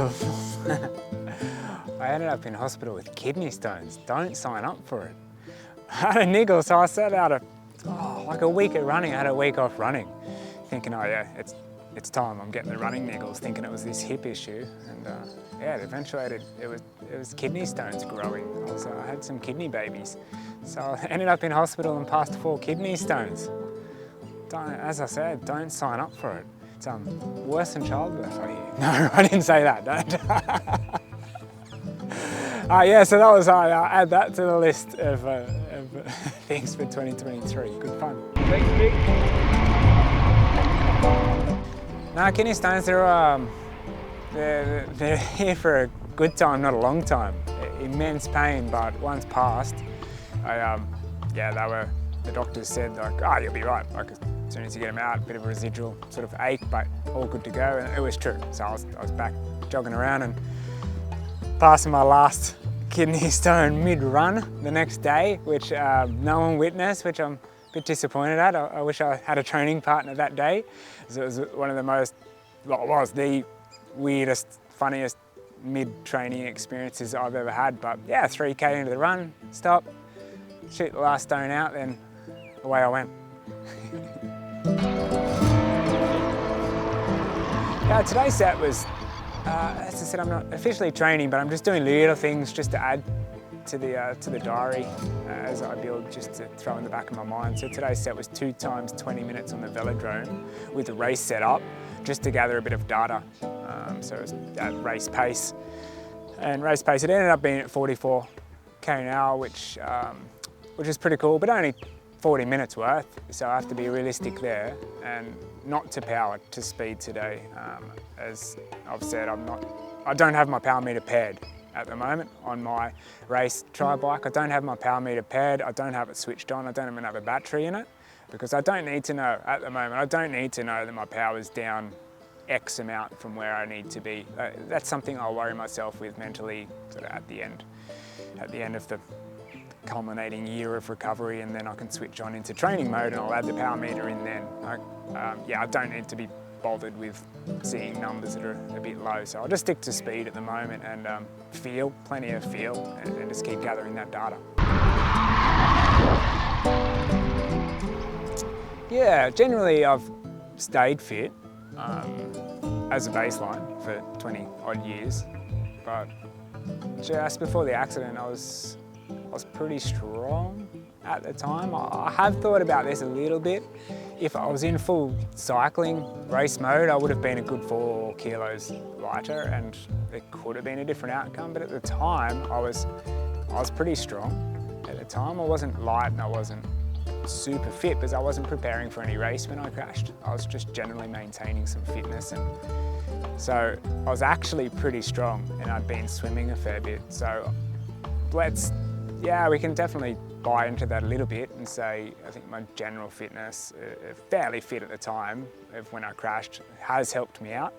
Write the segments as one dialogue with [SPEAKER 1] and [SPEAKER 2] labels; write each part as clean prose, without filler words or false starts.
[SPEAKER 1] niggles. I ended up in hospital with kidney stones. Don't sign up for it. I had a niggle, so I set out like a week of running. I had a week off running, thinking, oh yeah, it's time. I'm getting the running niggles, thinking it was this hip issue, and yeah, it eventuated. It was kidney stones growing. Also, I had some kidney babies, so I ended up in hospital and passed 4 kidney stones. As I said, don't sign up for it. It's worse than childbirth, I hear. No, I didn't say that. Don't. Yeah, so that was, I'll add that to the list of things for 2023. Good fun. Thanks, Vic. No, kidney stones, they're here for a good time, not a long time. Immense pain, but once past, yeah, the doctors said, like, oh, you'll be right. Like, as soon as you get them out, a bit of a residual sort of ache, but all good to go, and it was true. So I was back jogging around and passing my last kidney stone mid-run the next day, which no one witnessed, which I'm a bit disappointed at. I wish I had a training partner that day. It was one of the most, well, it was the weirdest, funniest mid-training experiences I've ever had. But yeah, 3K into the run, stop, shoot the last stone out, then away I went. Yeah, today's set was, as I said, I'm not officially training, but I'm just doing little things just to add to the diary as I build, just to throw in the back of my mind. So today's set was 2 times 20 minutes on the velodrome with the race set up, just to gather a bit of data. So it was at race pace. And race pace, it ended up being at 44 k an hour, which is pretty cool, but only 40 minutes worth. So I have to be realistic there and not to power to speed today. As I've said, I don't have my power meter paired at the moment on my race tri bike. I don't have my power meter paired. I don't have it switched on. I don't even have a battery in it, because I don't need to know at the moment. I don't need to know that my power's down X amount from where I need to be. That's something I'll worry myself with mentally sort of at the end of the culminating year of recovery, and then I can switch on into training mode and I'll add the power meter in then. Yeah, I don't need to be bothered with seeing numbers that are a bit low, so I'll just stick to speed at the moment and plenty of feel, and just keep gathering that data. Yeah, generally I've stayed fit as a baseline for 20 odd years, but just before the accident I was pretty strong at the time. I have thought about this a little bit. If I was in full cycling race mode, I would have been a good 4 kilos lighter, and it could have been a different outcome. But at the time, I was pretty strong. At the time, I wasn't light and I wasn't super fit because I wasn't preparing for any race when I crashed. I was just generally maintaining some fitness, and so I was actually pretty strong, and I'd been swimming a fair bit. So yeah, we can definitely buy into that a little bit and say I think my general fitness, fairly fit at the time of when I crashed, has helped me out.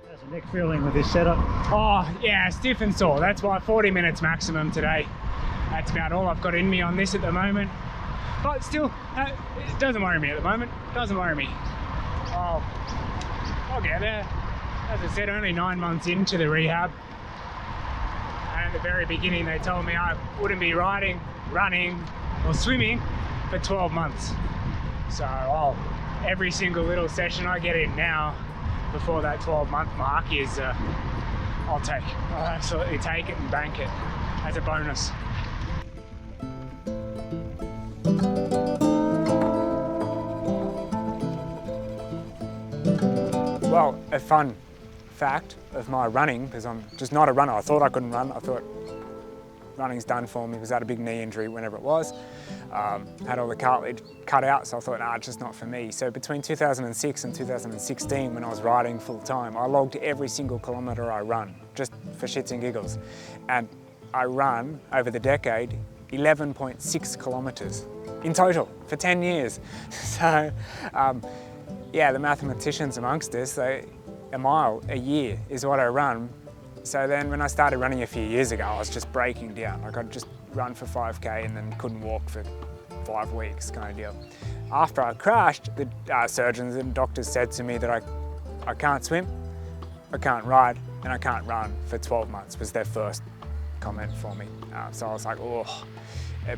[SPEAKER 2] How's the neck feeling with this setup?
[SPEAKER 1] Oh yeah, stiff and sore. That's why 40 minutes maximum today. That's about all I've got in me on this at the moment. But still, it doesn't worry me at the moment. Doesn't worry me. I'll get there. As I said, only 9 months into the rehab. And at the very beginning, they told me I wouldn't be riding, running, or swimming for 12 months. So every single little session I get in now, before that 12-month mark is, I'll absolutely take it and bank it as a bonus. Well, a fun fact of my running, because I'm just not a runner. I thought I couldn't run. I thought running's done for me because I had a big knee injury whenever it was. Had all the cartilage cut out, so I thought, nah, it's just not for me. So between 2006 and 2016, when I was riding full time, I logged every single kilometre I run, just for shits and giggles. And I run, over the decade, 11.6 kilometres in total for 10 years. So yeah, the mathematicians amongst us, a mile a year is what I run. So then when I started running a few years ago, I was just breaking down. Like I'd just run for 5K and then couldn't walk for 5 weeks kind of deal. After I crashed, the surgeons and doctors said to me that I can't swim, I can't ride, and I can't run for 12 months was their first comment for me. So I was like, oh.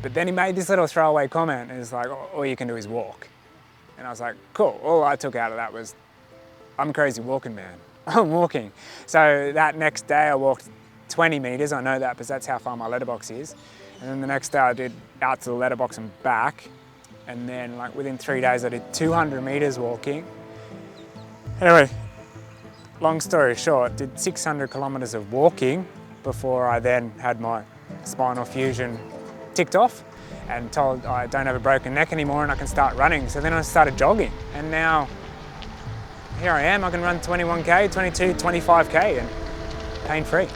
[SPEAKER 1] But then he made this little throwaway comment, and it's like, all you can do is walk. And I was like, cool. All I took out of that was, I'm a crazy walking man. I'm walking. So that next day I walked 20 meters. I know that because that's how far my letterbox is. And then the next day I did out to the letterbox and back. And then like within 3 days I did 200 meters walking. Anyway, long story short, did 600 kilometers of walking before I then had my spinal fusion ticked off and told I don't have a broken neck anymore and I can start running. So then I started jogging, and now here I am. I can run 21K, 22, 25K and pain-free.